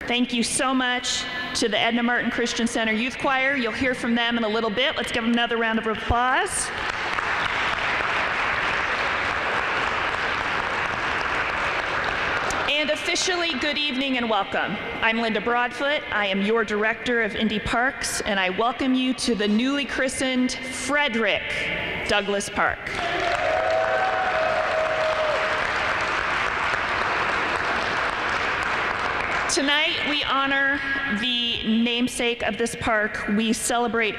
Thank you so much to the Edna Martin Christian Center Youth Choir. You'll hear from them in a little bit. Let's give them another round of applause. And officially, good evening and welcome. I'm Linda Broadfoot. I am your Director of Indy Parks, and I welcome you to the newly christened Frederick Douglass Park. Tonight, we honor the namesake of this park. We celebrate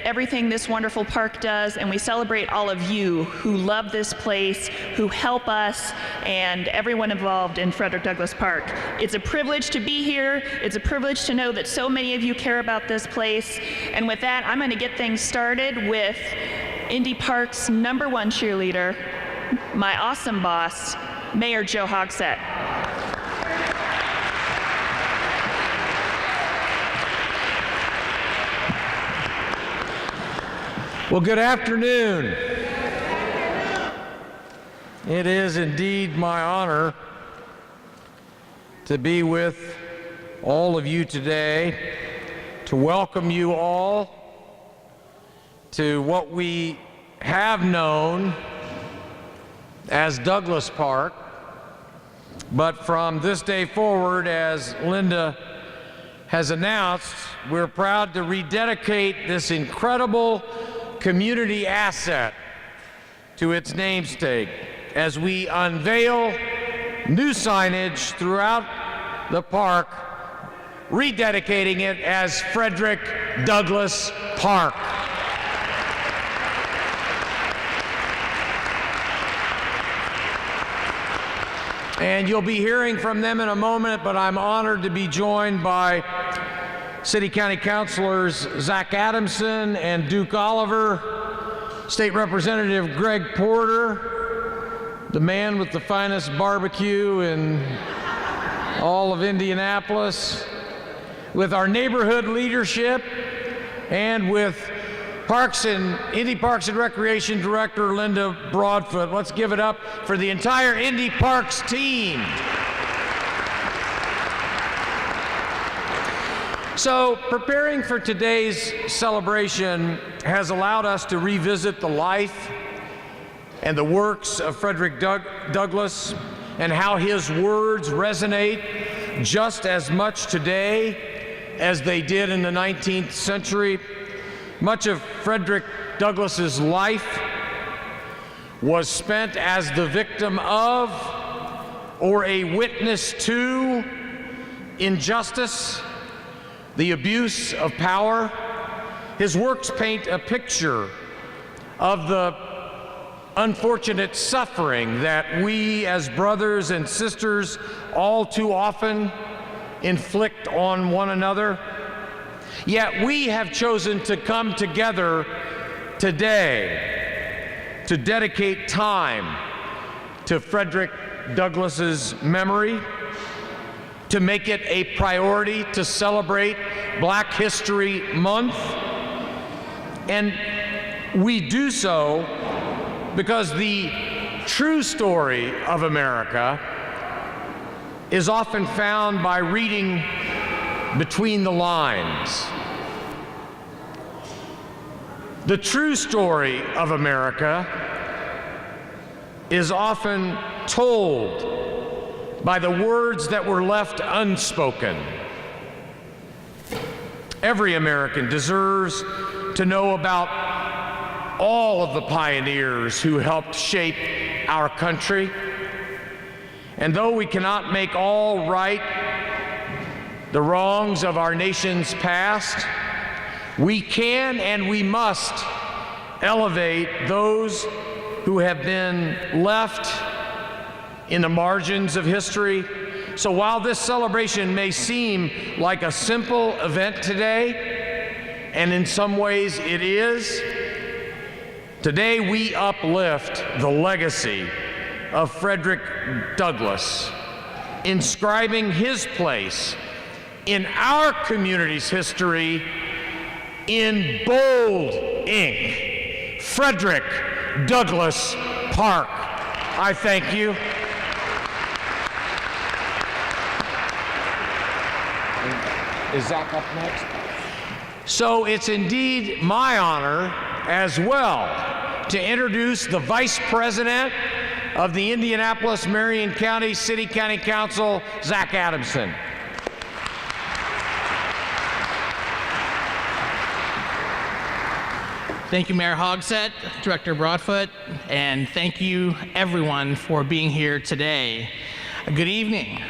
everything this wonderful park does, and we celebrate all of you who love this place, who help us, and everyone involved in Frederick Douglass Park. It's a privilege to be here. It's a privilege to know that so many of you care about this place. And with that, I'm going to get things started with Indy Park's #1 cheerleader, my awesome boss, Mayor Joe Hogsett. Well, good afternoon. It is indeed my honor to be with all of you today, to welcome you all to what we have known as Douglass Park. But from this day forward, as Linda has announced, we're proud to rededicate this incredible community asset to its namesake as we unveil new signage throughout the park, rededicating it as Frederick Douglass Park. And you'll be hearing from them in a moment, but I'm honored to be joined by City County Councilors Zach Adamson and Duke Oliver, State Representative Greg Porter, the man with the finest barbecue in all of Indianapolis, with our neighborhood leadership, and with Indy Parks and Recreation Director Linda Broadfoot. Let's give it up for the entire Indy Parks team. So, preparing for today's celebration has allowed us to revisit the life and the works of Frederick Douglass and how his words resonate just as much today as they did in the 19th century. Much of Frederick Douglass's life was spent as the victim of or a witness to injustice, the abuse of power. His works paint a picture of the unfortunate suffering that we as brothers and sisters all too often inflict on one another. Yet we have chosen to come together today to dedicate time to Frederick Douglass's memory, to make it a priority to celebrate Black History Month. And we do so because the true story of America is often found by reading between the lines. The true story of America is often told by the words that were left unspoken. Every American deserves to know about all of the pioneers who helped shape our country. And though we cannot make all right the wrongs of our nation's past, we can and we must elevate those who have been left in the margins of history. So while this celebration may seem like a simple event today, and in some ways it is, today we uplift the legacy of Frederick Douglass, inscribing his place in our community's history in bold ink. Frederick Douglass Park. I thank you. Is Zach up next? So it's indeed my honor as well to introduce the Vice President of the Indianapolis Marion County City County Council, Zach Adamson. Thank you, Mayor Hogsett, Director Broadfoot, and thank you everyone for being here today. Good evening.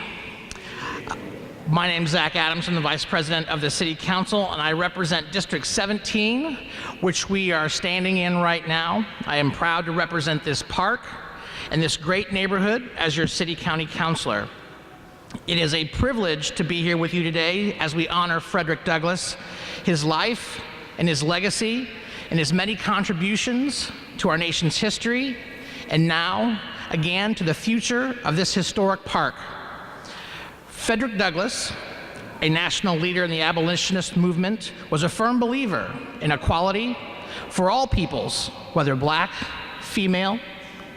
My name is Zach Adamson, the Vice President of the City Council, and I represent District 17, which we are standing in right now. I am proud to represent this park and this great neighborhood as your City County Councilor. It is a privilege to be here with you today as we honor Frederick Douglass, his life and his legacy, and his many contributions to our nation's history, and now, again, to the future of this historic park. Frederick Douglass, a national leader in the abolitionist movement, was a firm believer in equality for all peoples, whether black, female,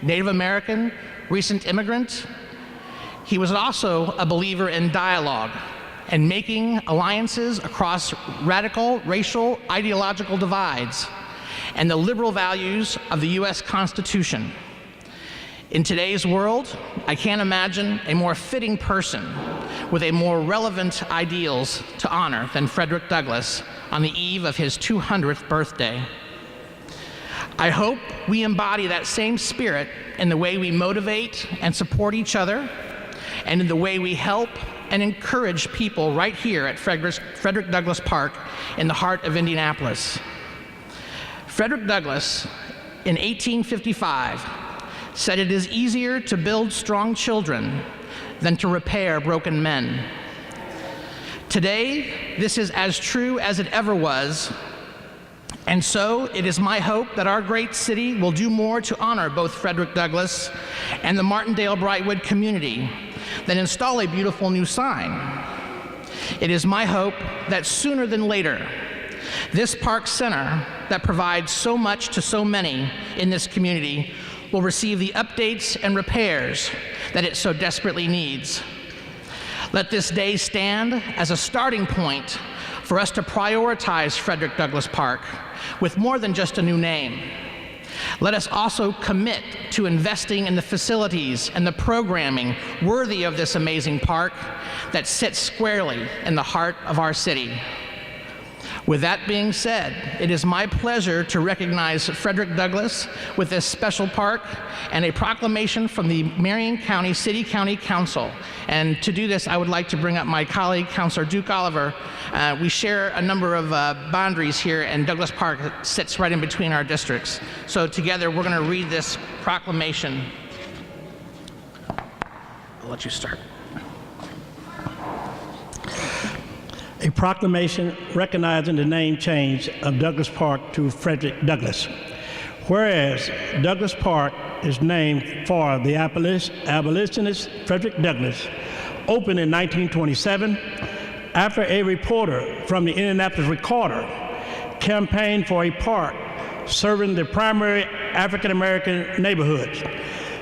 Native American, recent immigrant. He was also a believer in dialogue and making alliances across radical racial ideological divides and the liberal values of the U.S. Constitution. In today's world, I can't imagine a more fitting person with a more relevant ideals to honor than Frederick Douglass on the eve of his 200th birthday. I hope we embody that same spirit in the way we motivate and support each other, and in the way we help and encourage people right here at Frederick Douglass Park in the heart of Indianapolis. Frederick Douglass, in 1855, said it is easier to build strong children than to repair broken men. Today, this is as true as it ever was, and so it is my hope that our great city will do more to honor both Frederick Douglass and the Martindale-Brightwood community than install a beautiful new sign. It is my hope that sooner than later, this park center that provides so much to so many in this community will receive the updates and repairs that it so desperately needs. Let this day stand as a starting point for us to prioritize Frederick Douglass Park with more than just a new name. Let us also commit to investing in the facilities and the programming worthy of this amazing park that sits squarely in the heart of our city. With that being said, it is my pleasure to recognize Frederick Douglass with this special park and a proclamation from the Marion County City County Council. And to do this, I would like to bring up my colleague, Councilor Duke Oliver. We share a number of boundaries here, and Douglass Park sits right in between our districts. So together, we're going to read this proclamation. I'll let you start. A proclamation recognizing the name change of Douglass Park to Frederick Douglass. Whereas Douglass Park is named for the abolitionist Frederick Douglass, opened in 1927 after a reporter from the Indianapolis Recorder campaigned for a park serving the primary African-American neighborhoods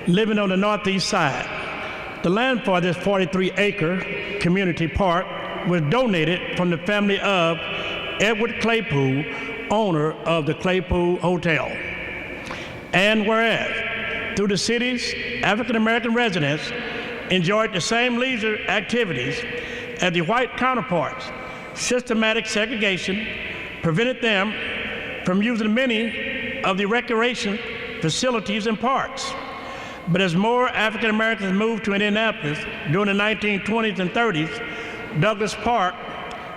living on the northeast side. The land for this 43-acre community park was donated from the family of Edward Claypool, owner of the Claypool Hotel. And whereas, through the city's African-American residents enjoyed the same leisure activities as the white counterparts, systematic segregation prevented them from using many of the recreation facilities and parks. But as more African-Americans moved to Indianapolis during the 1920s and 30s, Douglass Park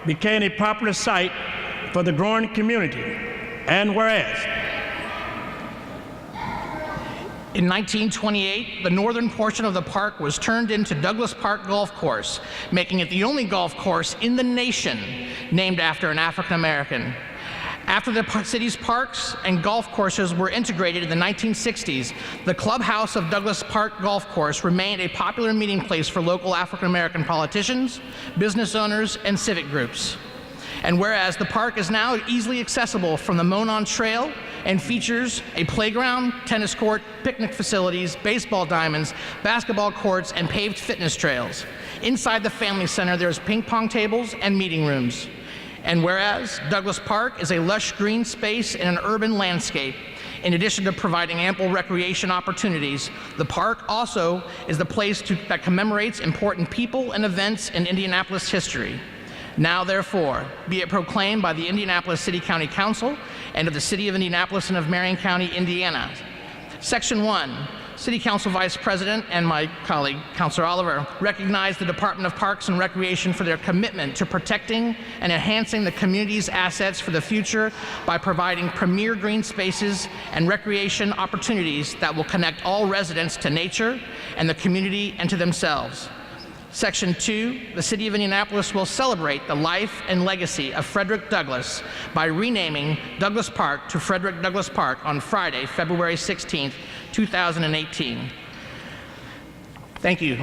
became a popular site for the growing community. And whereas, in 1928, the northern portion of the park was turned into Douglass Park Golf Course, making it the only golf course in the nation named after an African American. After the city's parks and golf courses were integrated in the 1960s, the clubhouse of Douglass Park Golf Course remained a popular meeting place for local African American politicians, business owners, and civic groups. And whereas the park is now easily accessible from the Monon Trail and features a playground, tennis court, picnic facilities, baseball diamonds, basketball courts, and paved fitness trails. Inside the Family Center, there's ping pong tables and meeting rooms. And whereas Douglas Park is a lush green space in an urban landscape, in addition to providing ample recreation opportunities, the park also is the place that commemorates important people and events in Indianapolis history. Now, therefore, be it proclaimed by the Indianapolis City County Council and of the City of Indianapolis and of Marion County, Indiana. Section 1, City Council Vice President and my colleague, Councilor Oliver, recognize the Department of Parks and Recreation for their commitment to protecting and enhancing the community's assets for the future by providing premier green spaces and recreation opportunities that will connect all residents to nature and the community and to themselves. Section 2, the City of Indianapolis will celebrate the life and legacy of Frederick Douglass by renaming Douglas Park to Frederick Douglass Park on Friday, February 16th, 2018. Thank you.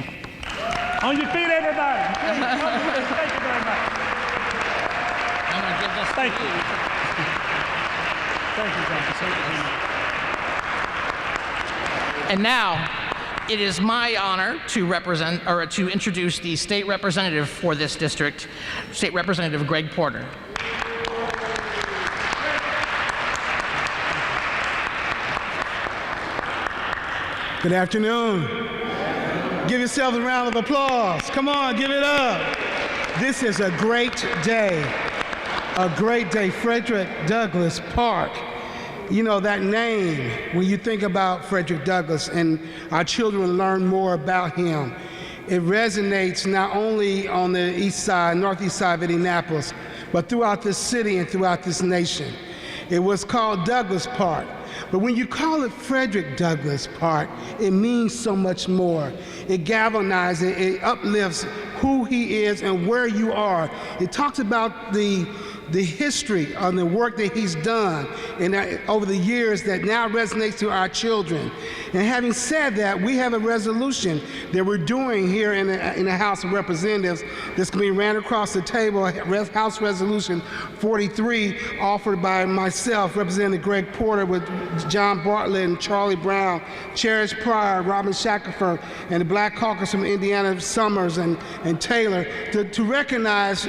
On your feet, everybody. Thank you very much. I'm going to give this Thank to you. Thank you, John. And now, it is my honor to introduce the state representative for this district, State Representative Greg Porter. Good afternoon. Give yourselves a round of applause. Come on, give it up. This is a great day. A great day. Frederick Douglass Park. You know, that name, when you think about Frederick Douglass and our children learn more about him, it resonates not only on the east side, northeast side of Indianapolis, but throughout this city and throughout this nation. It was called Douglass Park. But when you call it Frederick Douglass Park, it means so much more. It galvanizes, it uplifts who he is and where you are. It talks about the history of the work that he's done and over the years that now resonates to our children. And having said that, we have a resolution that we're doing here in the House of Representatives that's going to be ran across the table, House Resolution 43, offered by myself, Representative Greg Porter, with John Bartlett and Charlie Brown, Cherish Pryor, Robin Shackelford, and the Black Caucus from Indiana, Summers and Taylor, to recognize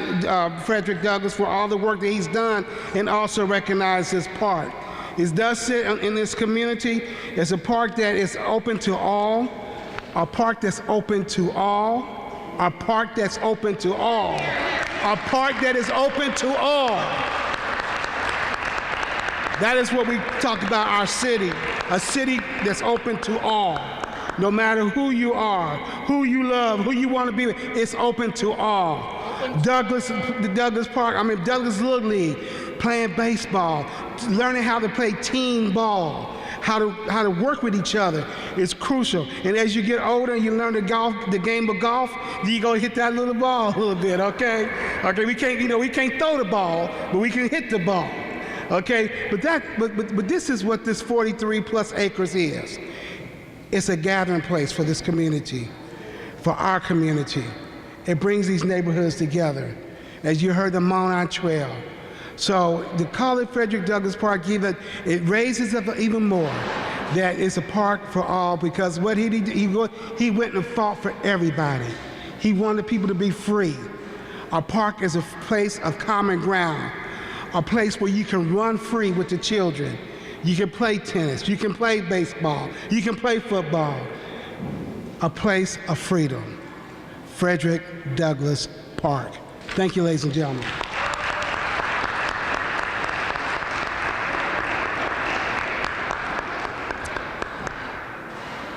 Frederick Douglass for all the work that he's done and also recognize his park. It does sit in this community. It's a park that is open to all, a park that's open to all, a park that's open to all, a park that is open to all. That is what we talk about our city, a city that's open to all. No matter who you are, who you love, who you want to be with, it's open to all. Douglass Park, Douglass Little League, playing baseball, learning how to play team ball, how to work with each other is crucial. And as you get older and you learn the game of golf, you go hit that little ball a little bit, okay? Okay, we can't throw the ball, but we can hit the ball. Okay, but this is what this 43 plus acres is. It's a gathering place for this community, for our community. It brings these neighborhoods together. As you heard, the Monon Trail. So to call it Frederick Douglass Park, it raises up even more that it's a park for all, because what he did, he went and fought for everybody. He wanted people to be free. Our park is a place of common ground, a place where you can run free with the children. You can play tennis, you can play baseball, you can play football. A place of freedom. Frederick Douglass Park. Thank you, ladies and gentlemen.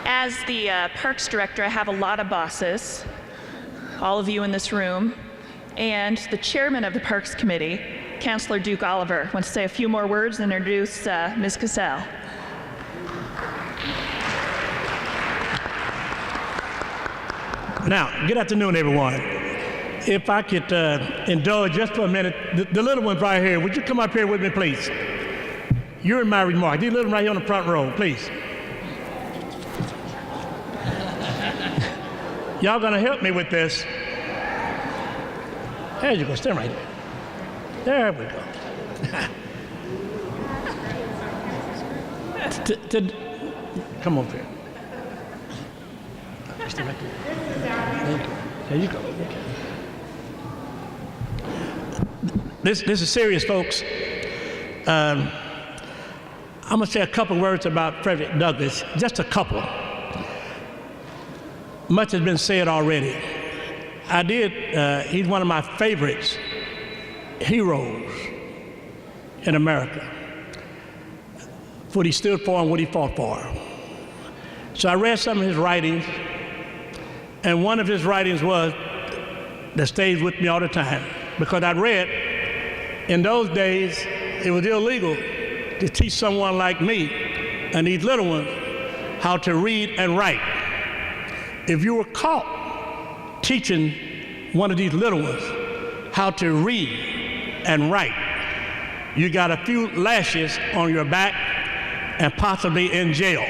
As the Parks Director, I have a lot of bosses, all of you in this room, and the Chairman of the Parks Committee, Councilor Duke Oliver, wants to say a few more words and introduce Ms. Cassell. Now, good afternoon, everyone. If I could indulge just for a minute, the little ones right here, would you come up here with me, please? You're in my remarks. These little ones right here on the front row, please. Y'all gonna help me with this. There you go, stand right there. There we go. Come over here. Stand right there. There you go. This is serious, folks. I'm going to say a couple words about Frederick Douglass, just a couple. Much has been said already. He's one of my favorites, heroes in America, for what he stood for and what he fought for. So I read some of his writings, and one of his writings that stays with me all the time, because I read, in those days, it was illegal to teach someone like me and these little ones how to read and write. If you were caught teaching one of these little ones how to read and write, you got a few lashes on your back and possibly in jail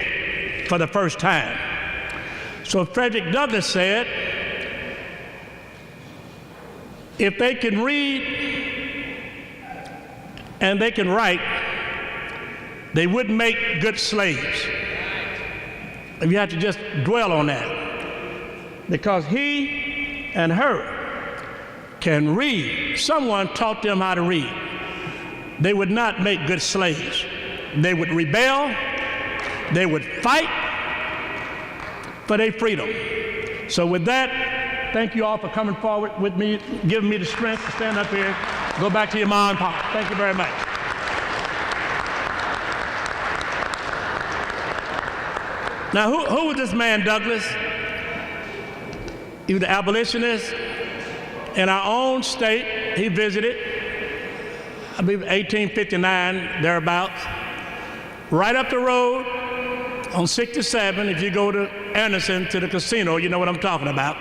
for the first time. So Frederick Douglass said, if they can read and they can write, they wouldn't make good slaves. And you have to just dwell on that. Because he and her can read. Someone taught them how to read. They would not make good slaves. They would rebel. They would fight for their freedom. So with that, thank you all for coming forward with me, giving me the strength to stand up here, go back to your mom and pop. Thank you very much. Now, who was this man, Douglass? He was an abolitionist in our own state. He visited, I believe, 1859, thereabouts. Right up the road on 67, if you go to Anderson to the casino, you know what I'm talking about.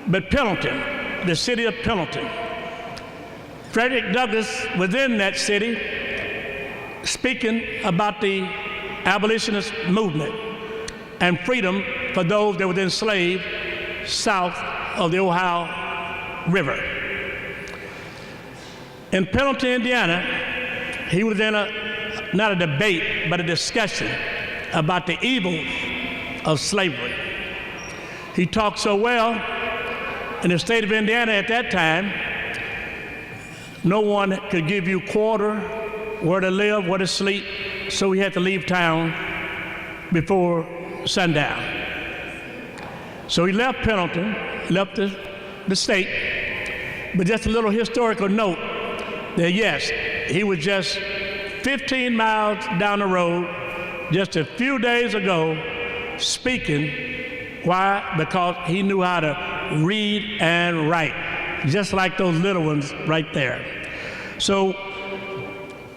But Pendleton, the city of Pendleton. Frederick Douglass was in that city speaking about the abolitionist movement and freedom for those that were enslaved south of the Ohio River. In Pendleton, Indiana, he was in not a debate, but a discussion about the evils of slavery. He talked so well. In the state of Indiana at that time, no one could give you quarter, where to live, where to sleep, so he had to leave town before sundown. So he left Pendleton, left the state, but just a little historical note that yes, he was just 15 miles down the road just a few days ago speaking. Why? Because he knew how to read and write, just like those little ones right there. So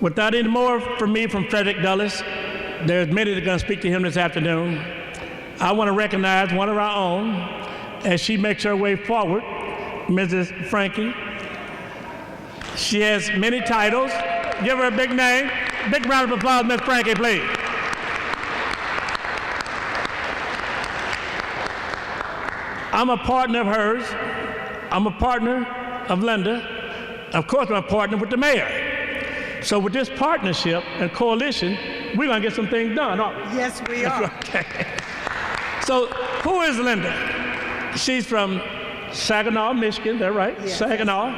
without any more from me from Frederick Douglass, there's many that are going to speak to him this afternoon. I want to recognize one of our own as she makes her way forward, Mrs. Frankie. She has many titles. Give her a big name. Big round of applause, Miss Frankie, please. I'm a partner of hers. I'm a partner of Linda. Of course, I'm a partner with the mayor. So with this partnership and coalition, we're going to get some things done, aren't we? Yes, we are. Okay. So who is Linda? She's from Saginaw, Michigan. Is that right? Yes. Saginaw.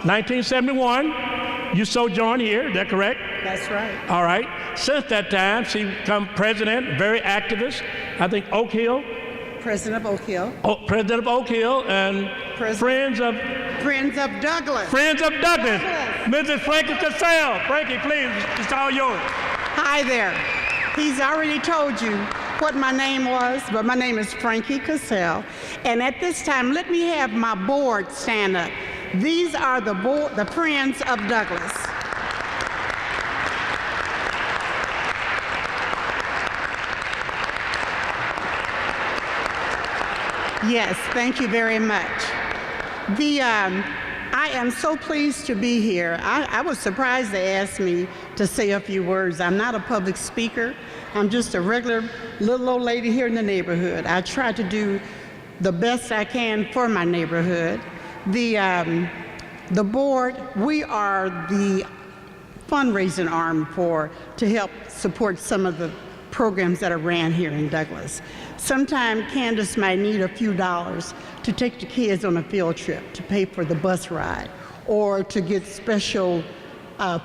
1971. You sojourned here. Is that correct? That's right. All right. Since that time, she become president, very activist. I think Oak Hill. President of Oak Hill. Oh, president of Oak Hill and Friends of Douglass. Friends of Douglass. Mrs. Frankie Cassell. Frankie, please, it's all yours. Hi there. He's already told you what my name was, but my name is Frankie Cassell. And at this time, let me have my board stand up. These are the Friends of Douglass. Yes, thank you very much. I am so pleased to be here. I was surprised they asked me to say a few words. I'm not a public speaker. I'm just a regular little old lady here in the neighborhood. I try to do the best I can for my neighborhood. The board, we are the fundraising arm to help support some of the programs that are ran here in Douglas. Sometime Candace might need a few dollars to take the kids on a field trip, to pay for the bus ride, or to get special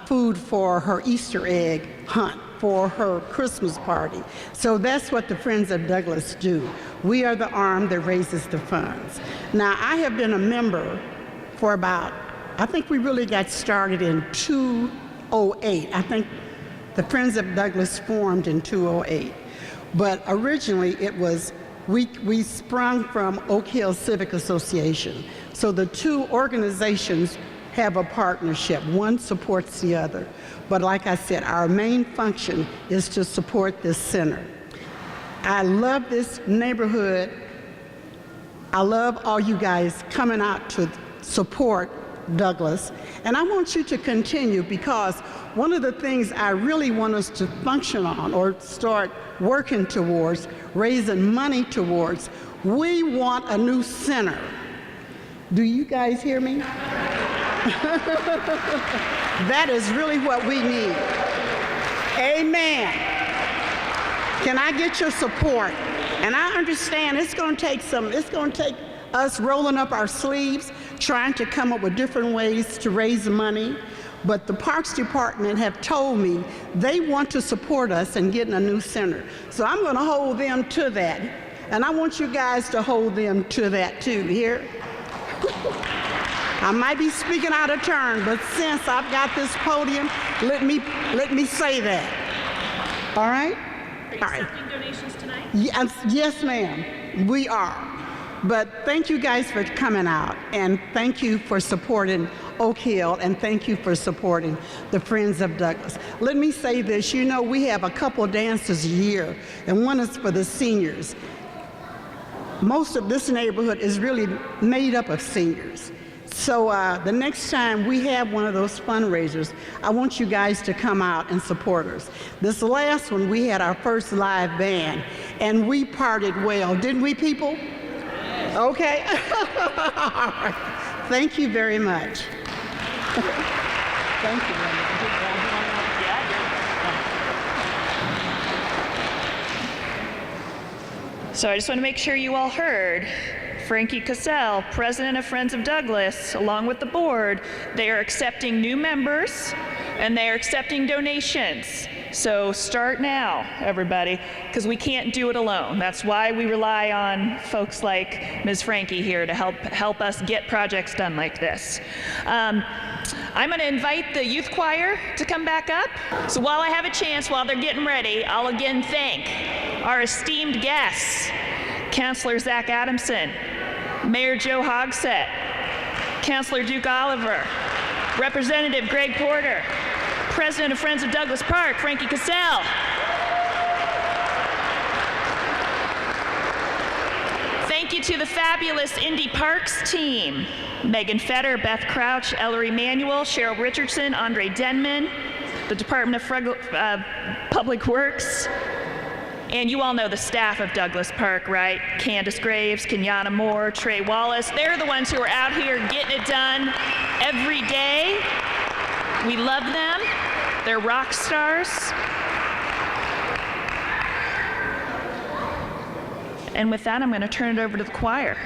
food for her Easter egg hunt, for her Christmas party. So that's what the Friends of Douglas do. We are the arm that raises the funds. Now, I have been a member for about, I think we really got started in 2008. I think the Friends of Douglas formed in 2008. But originally it was, we sprung from Oak Hill Civic Association. So the two organizations have a partnership. One supports the other. But like I said, our main function is to support this center. I love this neighborhood. I love all you guys coming out to support Douglas. And I want you to continue, because one of the things I really want us to function on or start working towards, raising money towards, we want a new center. Do you guys hear me? That is really what we need. Amen. Can I get your support? And I understand it's going to take us rolling up our sleeves, trying to come up with different ways to raise money. But the Parks Department have told me they want to support us in getting a new center. So I'm going to hold them to that. And I want you guys to hold them to that too. Here. I might be speaking out of turn, but since I've got this podium, let me say that. All right? Are you accepting donations tonight? Yes, ma'am. We are. But thank you guys for coming out, and thank you for supporting Oak Hill, and thank you for supporting the Friends of Douglas. Let me say this, you know, we have a couple dances a year, and one is for the seniors. Most of this neighborhood is really made up of seniors. So the next time we have one of those fundraisers, I want you guys to come out and support us. This last one, we had our first live band, and we partied well, didn't we, people? Okay. All right. Thank you very much. Thank you. So I just want to make sure you all heard. Frankie Cassell, president of Friends of Douglas, along with the board, they are accepting new members and they are accepting donations. So start now, everybody, because we can't do it alone. That's why we rely on folks like Ms. Frankie here to help us get projects done like this. I'm going to invite the youth choir to come back up. So while I have a chance, while they're getting ready, I'll again thank our esteemed guests, Councilor Zach Adamson, Mayor Joe Hogsett, Councilor Duke Oliver, Representative Greg Porter, President of Friends of Douglas Park, Frankie Cassell. Thank you to the fabulous Indy Parks team, Megan Fetter, Beth Crouch, Ellery Manuel, Cheryl Richardson, Andre Denman, the Department of Public Works, and you all know the staff of Douglas Park, right? Candace Graves, Kenyatta Moore, Trey Wallace. They're the ones who are out here getting it done every day. We love them. They're rock stars. And with that, I'm going to turn it over to the choir.